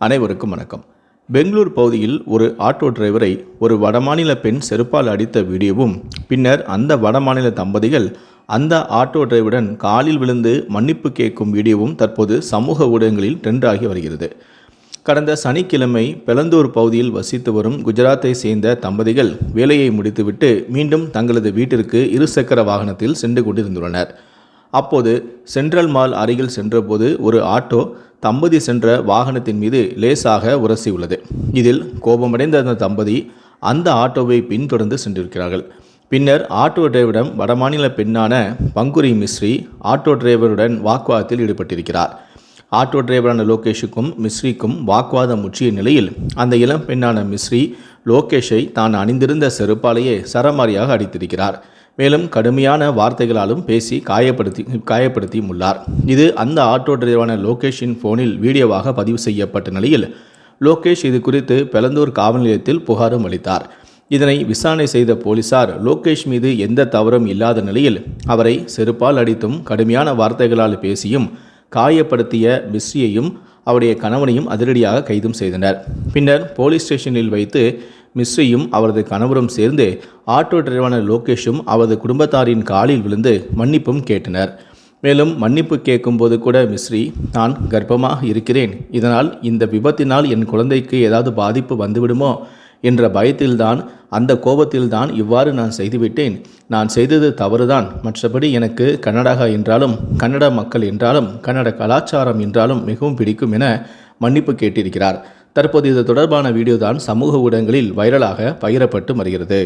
அனைவருக்கும் வணக்கம். பெங்களூர் பகுதியில் ஒரு ஆட்டோ டிரைவரை ஒரு வடமாநில பெண் செருப்பால் அடித்த வீடியோவும், பின்னர் அந்த வடமாநில தம்பதிகள் அந்த ஆட்டோ டிரைவருடன் காலில் விழுந்து மன்னிப்பு கேட்கும் வீடியோவும் தற்போது சமூக ஊடகங்களில் ட்ரெண்ட் ஆகி வருகிறது. கடந்த சனிக்கிழமை பெலந்தூர் பகுதியில் வசித்து வரும் குஜராத்தை சேர்ந்த தம்பதிகள் வேலையை முடித்துவிட்டு மீண்டும் தங்களது வீட்டிற்கு இருசக்கர வாகனத்தில் சென்று கொண்டிருந்துள்ளனர். அப்போது சென்ட்ரல் மால் அருகில் சென்றபோது ஒரு ஆட்டோ தம்பதி சென்ற வாகனத்தின் மீது லேசாக உரசியுள்ளது. இதில் கோபமடைந்த அந்த தம்பதி அந்த ஆட்டோவை பின்தொடர்ந்து சென்றிருக்கிறார்கள். பின்னர் ஆட்டோ டிரைவரிடம் வடமாநில பெண்ணான பங்குரி மிஸ்ரி ஆட்டோ டிரைவருடன் வாக்குவாதத்தில் ஈடுபட்டிருக்கிறார். ஆட்டோ டிரைவரான லோகேஷுக்கும் மிஸ்ரிக்கும் வாக்குவாதம் முற்றிய நிலையில் அந்த இளம் பெண்ணான மிஸ்ரி லோகேஷை தான் அணிந்திருந்த செருப்பாலேயே சரமாரியாக அடித்திருக்கிறார். மேலும் கடுமையான வார்த்தைகளாலும் பேசி காயப்படுத்தியும் உள்ளார். இது அந்த ஆட்டோ டிரைவரான லோகேஷின் போனில் வீடியோவாக பதிவு செய்யப்பட்ட நிலையில் லோகேஷ் இது குறித்து பெலந்தூர் காவல் நிலையத்தில் புகாரும் அளித்தார். இதனை விசாரணை செய்த போலீசார் லோகேஷ் மீது எந்த தவறும் இல்லாத நிலையில் அவரை செருப்பால் அடித்தும் கடுமையான வார்த்தைகளால் பேசியும் காயப்படுத்திய மிஸ்ரியையும் அவருடைய கணவனையும் அதிரடியாக கைதும் செய்தனர். பின்னர் போலீஸ் ஸ்டேஷனில் வைத்து மிஸ்ரியும் அவரது கணவரும் சேர்ந்து ஆட்டோ டிரைவரான லோகேஷும் அவரது குடும்பத்தாரின் காலில் விழுந்து மன்னிப்பும் கேட்டனர். மேலும் மன்னிப்பு கேட்கும்போது கூட மிஸ்ரி, நான் கர்ப்பமாக இருக்கிறேன், இதனால் இந்த விபத்தினால் என் குழந்தைக்கு ஏதாவது பாதிப்பு வந்துவிடுமோ என்ற பயத்தில்தான், அந்த கோபத்தில்தான் இவ்வாறு நான் செய்துவிட்டேன். நான் செய்தது தவறுதான். மற்றபடி எனக்கு கன்னடா என்றாலும், கன்னட மக்கள் என்றாலும், கன்னட கலாச்சாரம் என்றாலும் மிகவும் பிடிக்கும் என மன்னிப்பு கேட்டிருக்கிறார். தற்போது இது தொடர்பான வீடியோ தான் சமூக ஊடகங்களில் வைரலாக பகிரப்பட்டு வருகிறது.